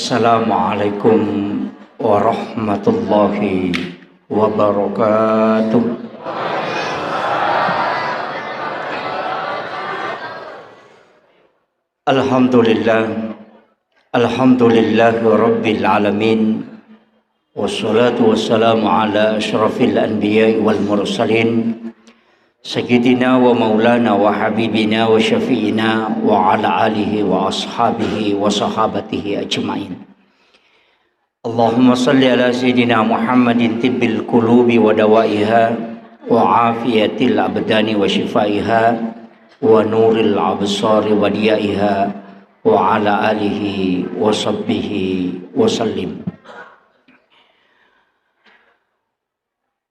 Assalamualaikum warahmatullahi wabarakatuh. Alhamdulillahi rabbil alamin. Wassalatu wassalamu ala asyrafil anbiya'i wal mursalin Sayyidina wa maulana wa habibina wa syafi'ina wa ala alihi wa ashabihi wa sahabatihi ajma'in. Allahumma salli ala Sayyidina Muhammadin tibbil qulubi wa dawaiha wa afiyatil abdani wa shifaiha wa nuril absari wa diyaiha wa ala alihi wa sahbihi wa sallim.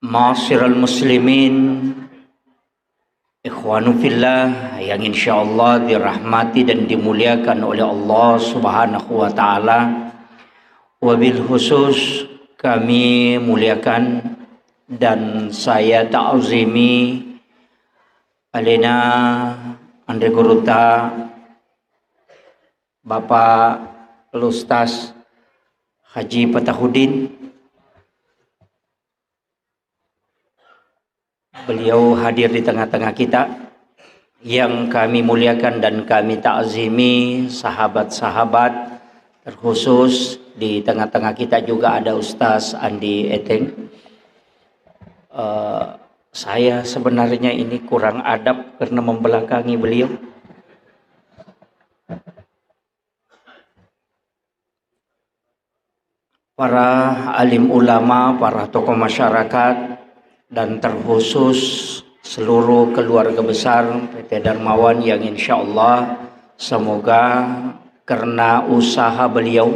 Ma'asyiral muslimin, ikhwanu fillah yang insyaallah dirahmati dan dimuliakan oleh Allah Subhanahu wa taala. Wabil khusus kami muliakan dan saya ta'zimi alena Andre Guruta Bapak Ustaz Haji Fatahudin. Beliau hadir di tengah-tengah kita, yang kami muliakan dan kami ta'zimi sahabat-sahabat, terkhusus di tengah-tengah kita juga ada Ustaz Andi Eteng. Saya sebenarnya ini kurang adab karena membelakangi beliau. Para alim ulama, para tokoh masyarakat, dan terkhusus seluruh keluarga besar PT Darmawan yang insya Allah semoga karena usaha beliau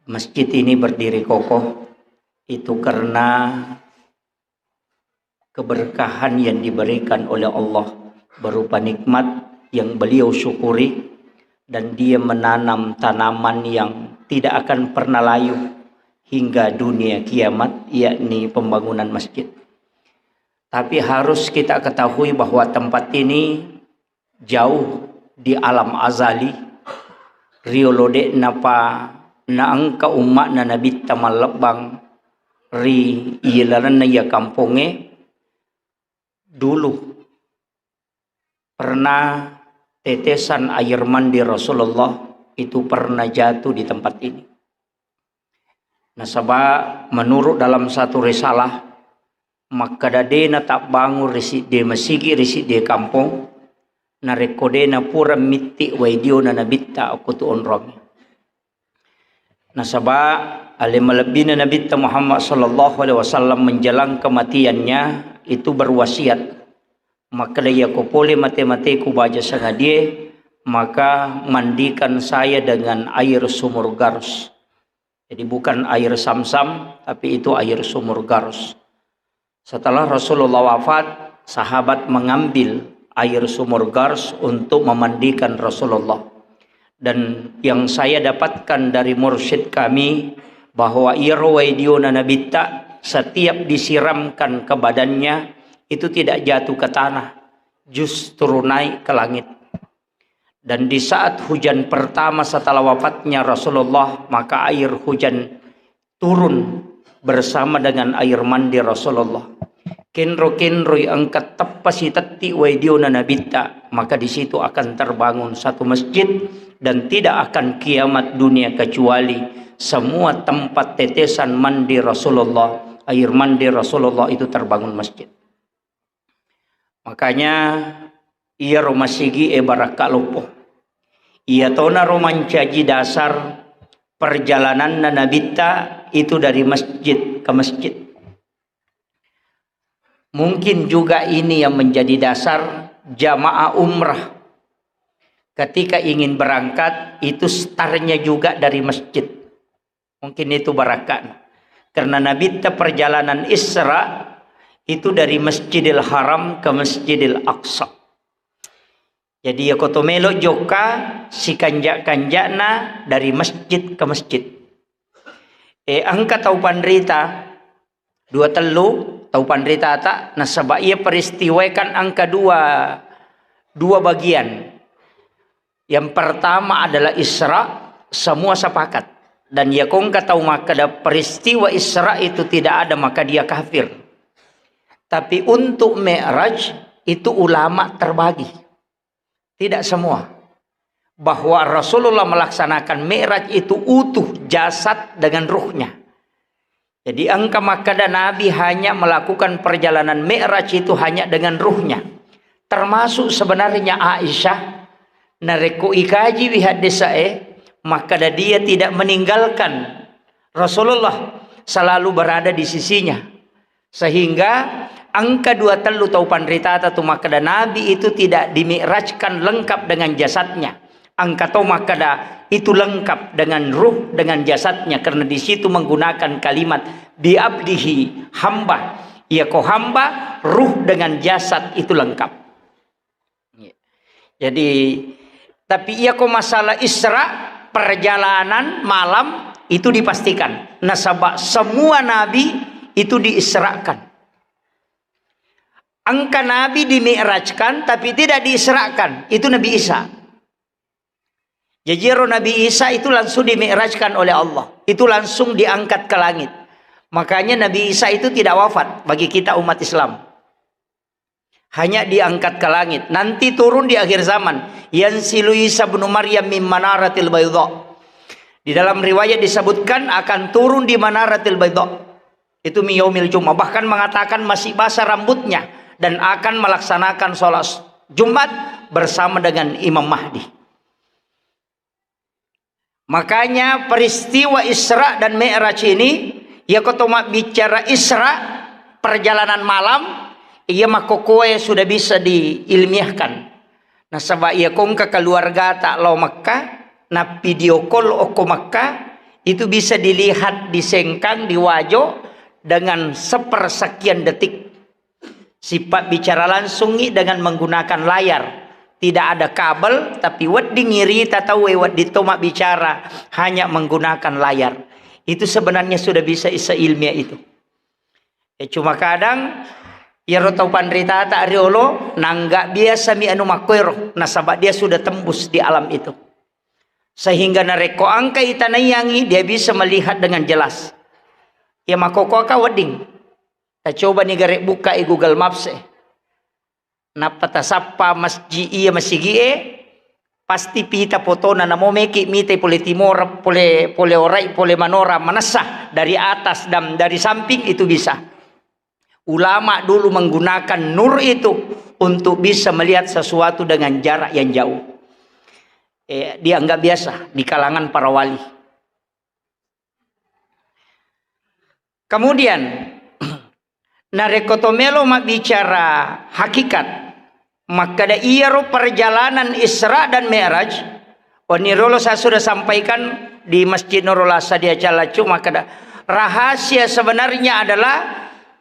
masjid ini berdiri kokoh, itu karena keberkahan yang diberikan oleh Allah berupa nikmat yang beliau syukuri, dan dia menanam tanaman yang tidak akan pernah layu hingga dunia kiamat, yakni pembangunan masjid. Tapi harus kita ketahui bahwa tempat ini jauh di alam azali. Riolode napa na angka umat na nabi tamalabang ri ilaran na ya kamponge. Dulu pernah tetesan air mandi Rasulullah itu pernah jatuh di tempat ini. Nasabah menurut dalam satu risalah, maka dadena tak bangun risi de masigi risi de kampung na rekodena pura miti waidio na nabitta aku tu onrong. Nasabah alim lebina nabitta Muhammad sallallahu alaihi wasallam menjelang kematiannya itu berwasiat, maka dia kopole mate-mate ku baca sangadie, maka mandikan saya dengan air sumur Garus. Jadi bukan air Sam-Sam, tapi itu air sumur Garus. Setelah Rasulullah wafat, sahabat mengambil air sumur Garus untuk memandikan Rasulullah. Dan yang saya dapatkan dari mursyid kami, bahwa irwaidiuna nabita, setiap disiramkan ke badannya, itu tidak jatuh ke tanah, justru naik ke langit. Dan di saat hujan pertama setelah wafatnya Rasulullah, maka air hujan turun bersama dengan air mandi Rasulullah. Kenro-kenro angkat tapasi tati waidiuna nabita, maka di situ akan terbangun satu masjid, dan tidak akan kiamat dunia kecuali semua tempat tetesan mandi Rasulullah, air mandi Rasulullah itu terbangun masjid. Makanya ia romasigi barakalopo. Ia tona romancaji dasar perjalanan nabita itu dari masjid ke masjid. Mungkin juga ini yang menjadi dasar jamaah umrah. Ketika ingin berangkat itu startnya juga dari masjid. Mungkin itu barakat. Karena nabita perjalanan Isra itu dari Masjidil Haram ke Masjidil Aqsa. Jadi ya kotomelo joka si kanjak-kanjakna dari masjid ke masjid. Angka tau pandrita dua telu tau pandrita tak nasabah ia peristiwakan angka dua bagian. Yang pertama adalah Isra, semua sepakat. dan ia kong tahu maka peristiwa Isra itu tidak ada maka dia kafir. Tapi untuk Mi'raj itu ulama terbagi. Tidak semua. Bahwa Rasulullah melaksanakan Mi'raj itu utuh jasad dengan ruhnya. Jadi angka maka Nabi hanya melakukan perjalanan Mi'raj itu hanya dengan ruhnya. Termasuk sebenarnya Aisyah nareku ikaji wihadisae maka dia tidak meninggalkan Rasulullah, selalu berada di sisinya. Sehingga angka 23 taupan ritata tu makada Nabi itu tidak dimi'rajkan lengkap dengan jasadnya. Angka tau makada itu lengkap dengan ruh dengan jasadnya, karena di situ menggunakan kalimat biabdihi, hamba. Ia ko hamba, ruh dengan jasad itu lengkap. Jadi tapi ia ko masalah Isra, perjalanan malam itu dipastikan. Nasabah semua nabi itu diisrakan. Angka Nabi dimi'rajkan tapi tidak diisrakan, itu Nabi Isa. Jadi Nabi Isa itu langsung dimi'rajkan oleh Allah, itu langsung diangkat ke langit. Makanya Nabi Isa itu tidak wafat bagi kita umat Islam, hanya diangkat ke langit. Nanti turun di akhir zaman. Yansilu Isa bin Maryam min manaratil baydha. Di dalam riwayat disebutkan akan turun di manaratil baydha. Itu miyaumil Jumat. Bahkan mengatakan masih basah rambutnya dan akan melaksanakan sholat Jumat bersama dengan Imam Mahdi. Makanya peristiwa Isra dan Mi'raj ini, ya ketoma bicara Isra, perjalanan malam, ia makokoe sudah bisa diilmiahkan. Nah sebab ia kong ke keluarga tak lau Makkah, nah video call oko Makkah, itu bisa dilihat di Sengkang, di Wajo, dengan sepersekian detik. Sifat bicara langsung dengan menggunakan layar. Tidak ada kabel, tapi wad di ngiri tahu wad di tomak bicara hanya menggunakan layar. Itu sebenarnya sudah bisa isa ilmiah itu. Cuma kadang ya rotau pandrita tak riolo nangga biasa mi anu makoiro, nasabak dia sudah tembus di alam itu. Sehingga nareko angka itanayangi dia bisa melihat dengan jelas. Ya makoko ka wedding. Kita coba nih garek buka Google Maps napa tasapa masjid iya masigi pasti pita foto na namo meki mite pole timor pole orai pole manora manasah dari atas dan dari samping itu bisa. Ulama dulu menggunakan nur itu untuk bisa melihat sesuatu dengan jarak yang jauh. Dianggap biasa di kalangan para wali. Kemudian narekotomelo mak bicara hakikat, maka ada iaro perjalanan Isra dan Mi'raj. Onirolo saya sudah sampaikan di Masjid Nurul Asad Calacu, maka ada rahasia sebenarnya adalah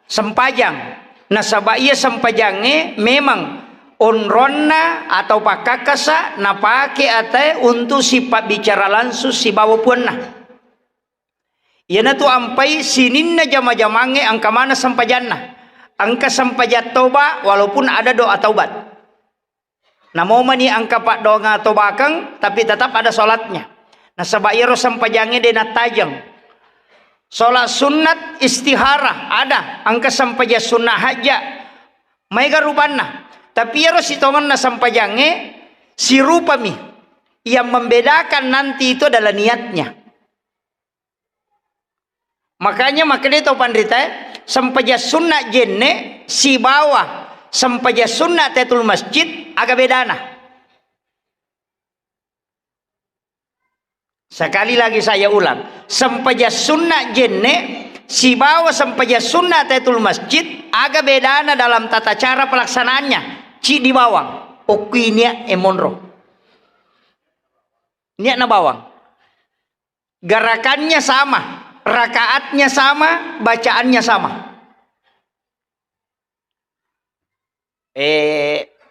sempajang. Nah sabab ia sempajangnya memang onronna atau pakakasa napake ate untuk sifat bicara langsung si bawa puanna. Yana tu ampai sininna jama-jamange angka mana sampajanna. Angka sampajat toba walaupun ada doa taubat. Namo mani angka pak doa tobakang tapi tetap ada solatnya. Nah sabayro sampajange dena tajang. Solat sunat istihara ada angka sampaja sunnah haja. Maiga rubanna. Tapi yaro sitongan na sampajange si rupa mi. Yang membedakan nanti itu adalah niatnya. Makanya dia tahu pandrita sampaja sunnah jenne si bawah sampaja sunnah tetul masjid agak bedana. Sekali lagi saya ulang, sampaja sunnah jenne si bawah sampaja sunnah tetul masjid agak bedana dalam tata cara pelaksanaannya. Ci di bawah, okuinya emonro. Niat na bawang. Gerakannya sama. Rakaatnya sama, bacaannya sama.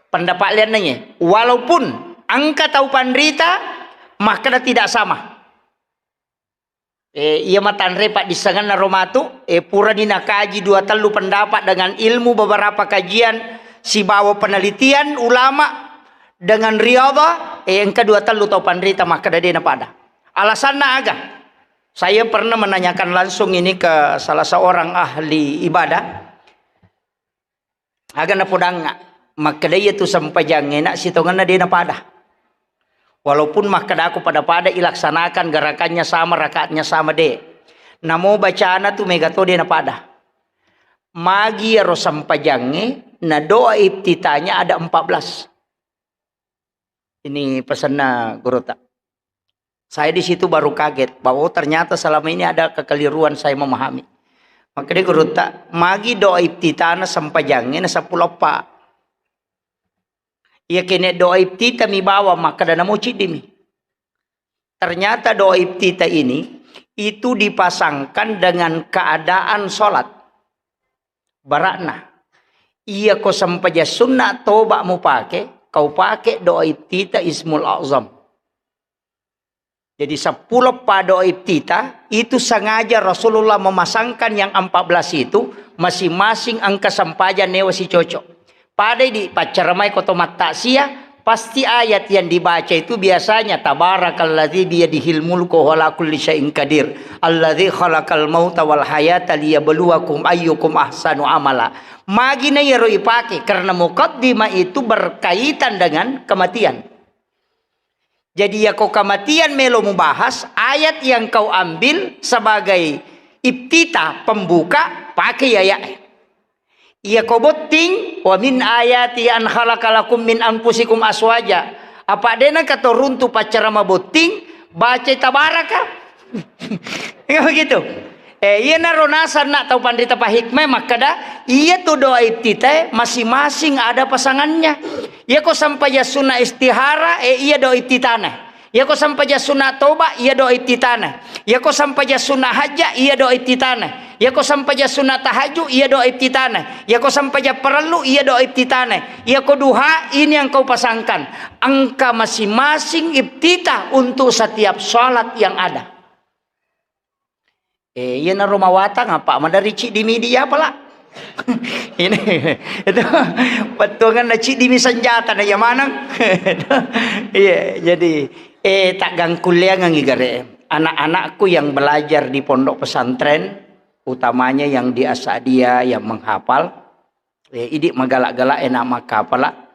Pendapat lian nanya, walaupun angka tahu pandrita, maka tidak sama. Ia matan repat di sangan naromatu, pura dina kaji 2 telu pendapat dengan ilmu beberapa kajian, si bawa penelitian ulama dengan riyadhah, yang kedua telu tahu pandrita maka dia pada. Alasannya agak Saya pernah menanyakan langsung ini ke salah seorang ahli ibadah. Agak na podang maka dia tu sampai jangan nak sitongan na dia na pada. Walaupun makada aku pada ilaksanakan gerakannya sama, rakaatnya sama deh. Namo bacaan tu megato dia na pada. Magi aro sampai jangan na doa iftitahnya ada 14. Ini pesan na guru tak. Saya di situ baru kaget bahwa ternyata selama ini ada kekeliruan saya memahami. Maka dia guru tak magi doa iftitahna sampai jangan na 10 pak. Ia kene doa iftitah mi bawa maka dana mo cidimi. Ternyata doa iftitah ini itu dipasangkan dengan keadaan sholat. Barakna. Ia ko sampai sunnah toba mu pakai, kau pakai doa iftitah Ismul A'zam. Jadi 10 doa iftitah itu sengaja Rasulullah memasangkan yang 14 itu masing-masing angka sampajan newa si cocok. Pada di pacaramai kotomat taksiyah pasti ayat yang dibaca itu biasanya tabarakalladzi biyadihil mulku wa ala kulli syai'in qadir alladzi khalaqal mauta wal hayata liyabluwakum ayyukum ahsanu amala. Magina ya roi pakai karena muqaddimah itu berkaitan dengan kematian. Jadi ya kau kematian melo membahas ayat yang kau ambil sebagai iftitah pembuka pakai ayat. Ia kau botting wa min ayati an khalaqalakum min anfusikum aswaja. Apa dena kata runtu pacarama botting baca tabaraka. Enggak begitu. Iya naronasan nak tahu pandita pa hikmah makada iya tu doa iftitah masing-masing ada pasangannya. Iya kau sampai ya sunnah istihara iya doa iftitahna. Ya kau sampai ya sunnah toba iya doa iftitahna. Ya kau sampai ya sunnah haja iya doa iftitahna. Ya kau sampai ya sunnah tahajud iya doa iftitahna. Ya kau sampai ya perlu iya doa iftitahna. Ya kau duha ini yang kau pasangkan. Angka masing-masing iftitah untuk setiap salat yang ada. Iya na rumawata ngapa madari cik di media apalah. Ini itu patungan na cik di senjata na yamanang. Iya jadi tak gang kuliah ngigare. Anak-anakku yang belajar di pondok pesantren utamanya yang di Asadia yang menghafal idik magalak-galak enak makapala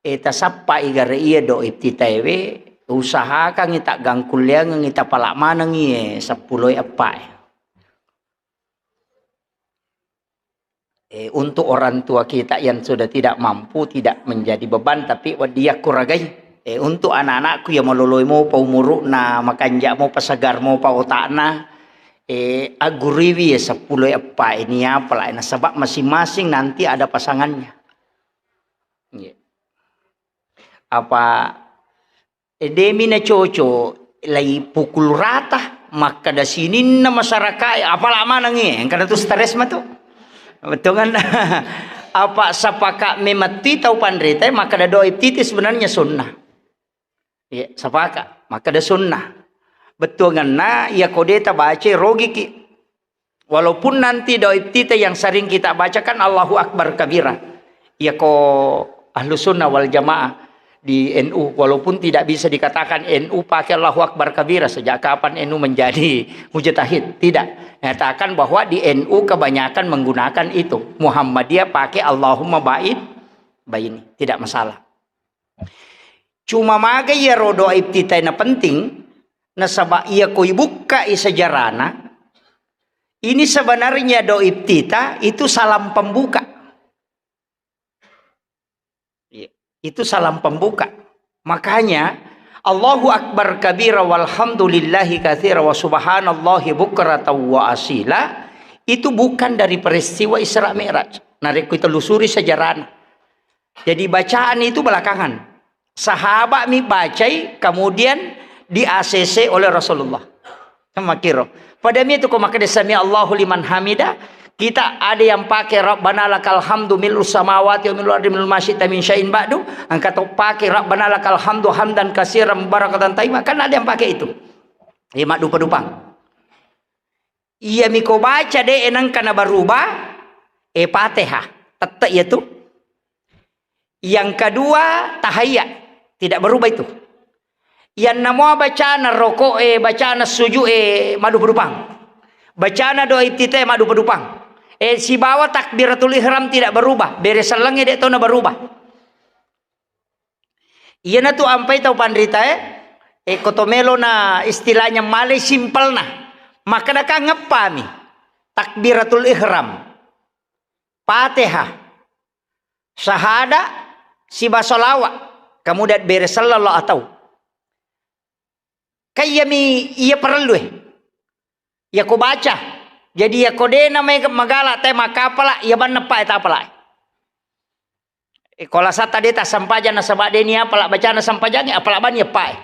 tasappa igare iya do iftitaiwe usaha kang tak gang kuliah ngita palak manang iye 10 apa. Untuk orang tua kita yang sudah tidak mampu tidak menjadi beban tapi dia kuragai. Untuk anak-anakku yang meloloi mau pau muruk na makanja mau pasagar mau pau otakna aguriwi 10 apa ini apalah nah sebab masing-masing nanti ada pasangannya. Apa demi na coco lagi pukul rata maka da sini na masyarakat apalah manang karena tu stres mah tu. Betul kan? Apa sapaka memati tahu pandrita maka ada doa iftitah sebenarnya sunnah. Ya, sapaka maka ada sunnah. Betul kan? Nah, ya kodeta baca rogi ki. Walaupun nanti doa iftitah yang sering kita bacakan Allahu Akbar kabira. Ya ko ahlu sunnah wal jamaah di NU walaupun tidak bisa dikatakan NU pakai Allahu Akbar kabira sejak kapan NU menjadi mujtahid tidak nyatakan bahwa di NU kebanyakan menggunakan itu Muhammadiyah pakai Allahumma ba'id baini tidak masalah cuma maga ya rodo iftitah na penting na sabak ia koi buka sejarana ini sebenarnya do iftitah itu salam pembuka. Itu salam pembuka. Makanya Allahu Akbar kabira walhamdulillahi katsira wa subhanallahi bukratan wa asila itu bukan dari peristiwa Isra Mi'raj. Narik kita lusuri sejarah. Jadi bacaan itu belakangan. Sahabat mi bacai kemudian di ACC oleh Rasulullah. Sama kira. Pada mi itu kok maka sami Allahu liman hamida. Kita ada yang pakai Rabbana lakal hamdu mil'us samawati wa mil'ul ardi mil'u ma syi'ta min syai'in ba'du. Angkat pakai Rabbana lakal hamdu hamdan katsiran mubarakatan thayyibah. Kan ada yang pakai itu. Mak dupa-dupa. Iya miko baca deh enang kana berubah Fatihah. Tetap itu. Yang kedua tahiyat. Tidak berubah itu. Yan namo bacana roko bacana suju madu pedupang. Bacana doa itite madu pedupang. Si bawa takbiratul ihram tidak berubah. Beres selengi dek tona berubah. Iya na tu ampai tau pandrita kotomelo na istilahnya malay simpel na. Maka na ngepami takbiratul ihram, Fatihah, syahada, si basolawa, kemudian beres sallallahu atau kaya iya perlu ya ko baca jadi ya kode na may magala tay makapala ya ban pa eta pala kola sata deta sampajan na sabade niya pala baca na sampajan ni apala ban ya pa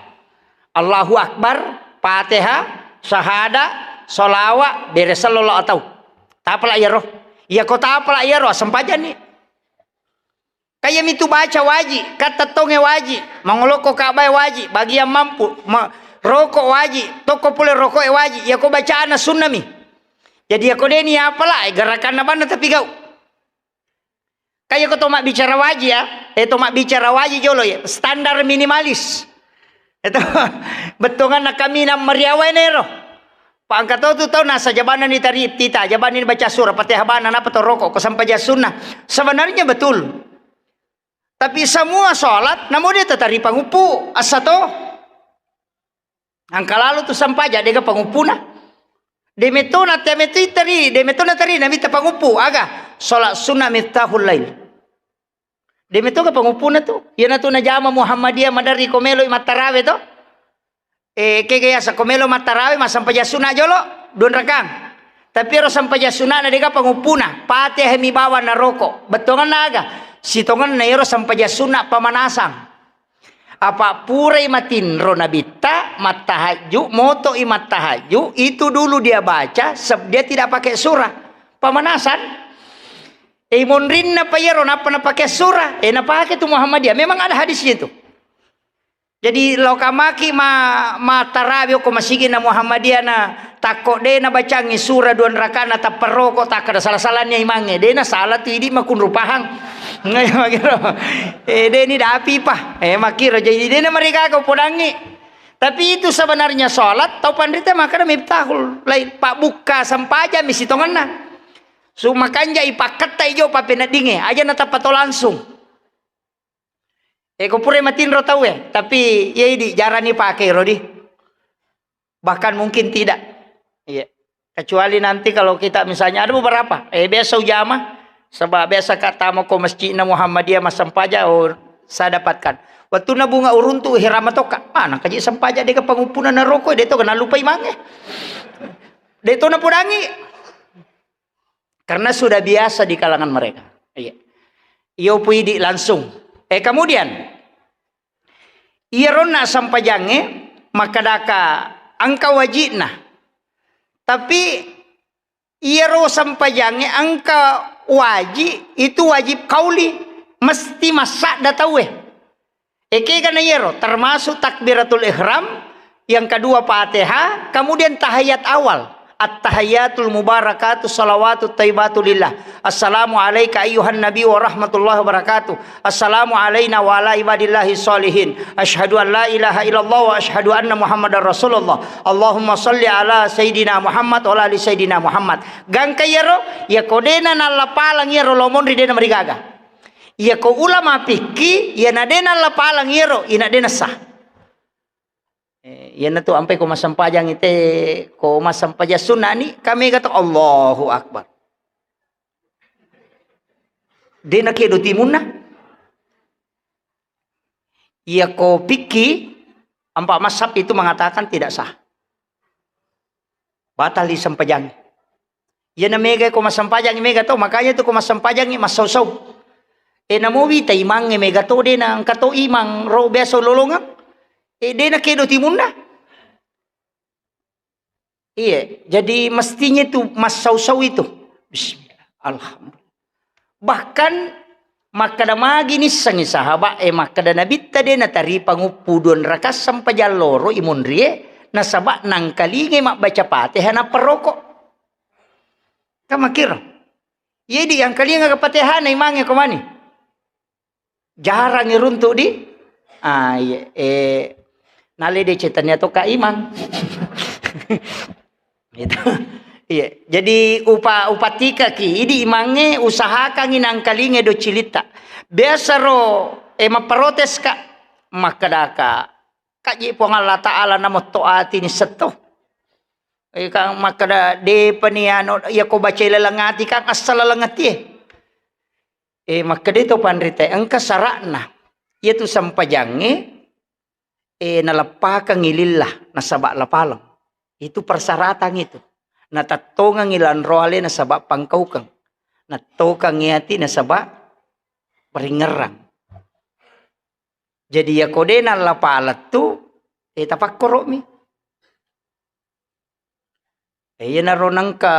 Allahu akbar, Fatihah, syahada, solawa, beres sallallahu atau tapala ya roh ya ko tapala ya roh sampajan ni kaya mitu baca wajib kata tonge wajib mangoloko kabay wajib bagi yang mampu rokok wajib, toko pula rokok wajib. Ya kau bacaan sunnah mi. Jadi ya kau deni apalah gerakan apa na tapi kau. Kayak kau tomak bicara wajib ya, tomak bicara wajib jolo ya. Standar minimalis. Itu betongan nak kami nak meriawai nero. Pak angkat tu tahu nasa jabanan ni tarif tita, jabanan ni baca surah Fatihah banan apa tu rokok kau sampai sunnah. Sebenarnya betul. Tapi semua solat namun dia tetari pangupu asato. Angka lalu tu sampai jadi ke pangupuna. Demetona temetitari, demetona tari nami ta pangupu aga salat sunnah miftahul lail. Demeto ke pangupuna tu. Yana tu na jama Muhammadiyah madari komelo matarawe to. Kaya sa komelo matarawe masampai sunnah jolo don rakang. Tapi ro sampai sunnah na deka pangupuna. Fatihah mi bawa na roko. Betongan na aga. Sitongan na iro sampai sunnah pamanasang. Apa pura imatin ronabita matahaju moto imat tahaju itu dulu dia baca dia tidak pakai surah pemanasan monrin na payero napa na pakai surah na pakai tu Muhammadiyah memang ada hadisnya itu jadi lokamaki ma tarawih ko masigin na Muhammadiyah na takko de na bacangi surah duan rakana ta peroko tak ada salah-salahnya imange de na salah tu idi makun rupahang ngai makiro de ni dapi pa makiro jadi de na mereka kau podangi tapi itu sebenarnya salat tau pandrita maka miftahul lain pak buka sampaja misi tonganna so makanja ipakat tai jo pa penadinge aja na tapato langsung ko pure matin ro tau tapi ya di jarani pakai rodi bahkan mungkin tidak iya kecuali nanti kalau kita misalnya ada beberapa biasa ujama sebab biasa kata mau ke masjid na Muhammadiyah mas sampaja saya dapatkan waktu na bunga uruntu hiramatoka mana kaji sampaja dia ke pangupunan na rokok dia tu kena lupa imange dia tu na pudangi karena sudah biasa di kalangan mereka iya iyo puidi langsung kemudian iya rona sampajange maka daka angka wajibna tapi iya ro sampajange angka wajib itu wajib kauli mesti masak dah tahu kana yero termasuk takbiratul ihram yang kedua Fatihah kemudian tahiyat awal at-tahiyatul mubarakatuh salawatut thayyibatu lillah assalamu alayka ayyuhan nabi wa rahmatullahi wa barakatuh assalamu alayna wa ala ibadillahi sholihin asyhadu an la ilaha illallah wa asyhadu anna muhammadar rasulullah Allahumma salli ala sayidina Muhammad wa ala ali sayidina Muhammad gang kayero ya kodena na lapalang yero lomon ridena marigaga ya ko ulama piki ya nadena lapalang yero ina dena sah yan na to ampay ko masampajang ite ko masampaja sunnah ni kami kata Allahu Akbar de na kedo timuna ya ko piki ampak masab itu mengatakan tidak sah batal di sampajang yan na mega ko masampajang mega to makanya to ko masampajang masawsaw namuwi tay mang mega to de na kato imang ro beso lolongang dia nak kedo timunda. Iya, jadi mestinya itu mas sausau itu. Bismillah, alhamdulillah. Bahkan makada magi ni sangi sahabat makada nabi tadi na tari pangupu don rakas sampai jaloro imun rie nasabak nang kalinge mak baca Fatihah na perokok. Kamakir. Jadi yang kalinge ka Fatihah na imange ko mani. Jarang iruntuk di. Nale de cetannya to ka imang. Gitu. Iya, jadi upatika ki idi imange usaha kang inang kalinge do cilita. Biasa ro maprotes ka makadaka. Kaji po Allah Ta'ala namo toati ni seto. Kang makada de paniano ya ko baca lalangati kang asal lalangati. Makada to pandrite angka sarakna. Yaitu sampajange nalapa kang ilillah nasabak lapalang. Itu persyaratan itu. Natatongang ilan rohale nasabak pangkau kang. Natokang ngati nasabak peringerang. Jadi ya kode na lapalat tu tapak korok mi. Yan naronang ka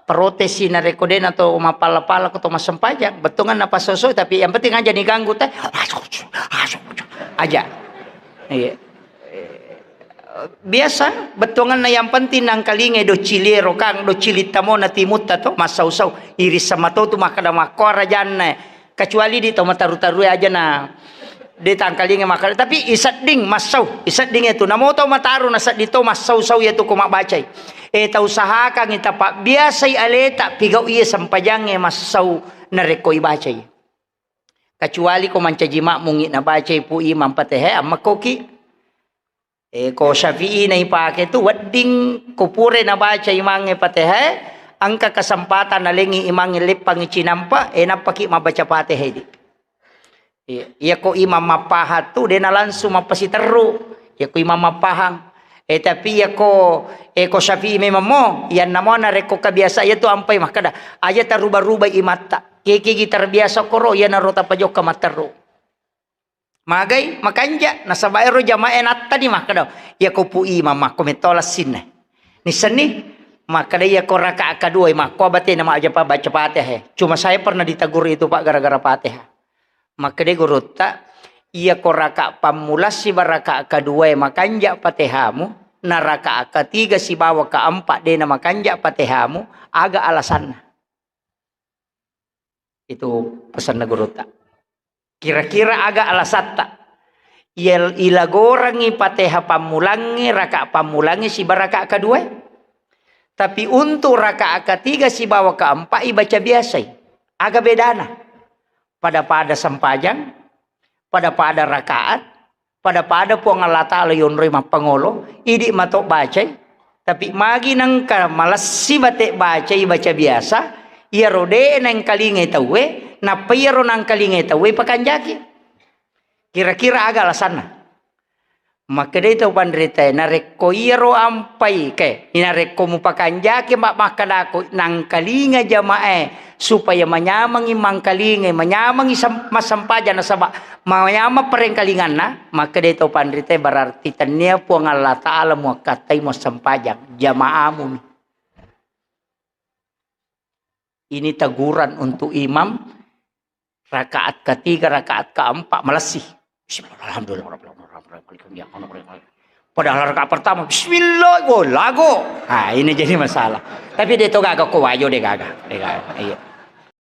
protesi na rekode na to mapala-pala ko to masampajang. Betungan na pasoso tapi yang penting aja diganggu tay. Aja. Iya. Biasa betungan na yang penting nang kalinge do cilero kang do cilita mo na timutta to masausaw iris sama to makada makora janne kecuali di to mataru-taru aja na di tangkalinge makada tapi isat ding masau isat ding itu namo to mataru na sat dito masau-sau itu ko mabacay ta usaha kang ita pa biasa aleta pigaw iya sampajange masau na rekoy bacay kecuali ko mancajima mungi na bacay pu imam patehe amakoki ko Syafi'i na ipake tu wadding kupure na baca imange patehe angka kesempatan na lengi imange lepang cinampa napaki mabaca patehe di iya ko imam mapahat tu dena langsung mapasiteru ya ko imam mapahang tapi ya ko Syafi'i memang mo yan namo na reko kabiasa ya tu ampai makada aja taruba-ruba imata kiki terbiasa koro ya narota pajok kamataru Magay, makanja, nasa bayro jamae natta di makadaw. Ya ko pu imam mako metolas sinne. Ni seni makada ya ko raka kedua mako bate nama aja pa baca Fatihah. Cuma saya pernah ditegur itu Pak gara-gara Fatihah. Makade guru tak iya ko raka pamulas si baraka kedua makanja Fatihahmu, na raka ketiga si bawa keempat de nama makanja Fatihahmu agak alasan. Itu pesan guru tak. Kira-kira agak alasat tak. Ilagorangi pateha pamulangi raka pamulangi si baraka kedua. Tapi untuk raka ketiga si bawa keempat baca biasa. Agak bedana. Pada sampajang, pada rakaat, pada puang Allah Ta'ala yunroi mapangolo, idi matok baca. Tapi magi nangka malas si batek baca biasa, ia rode nang kalinge tawe, na payro nang kalinge tawe pakanjaki. Kira-kira agak alasan. Maka dito pandrita nareko iro ampai ke nareko mo pakanjaki makadako nang kalinga jamae supaya manyamangi mangkalinge manyamangi masampaja na saba manyama pereng kalingan na maka dito pandrita berarti tanya po ang Allah Ta'ala mo katay mo sampajang jamaamu. Ini teguran untuk imam rakaat ketiga, rakaat keempat melesih. Alhamdulillah. Padahal rakaat pertama, Bismillah, lago. Nah ini jadi masalah. Tapi dia tuh gagak kuwayo deh gagak. Iya.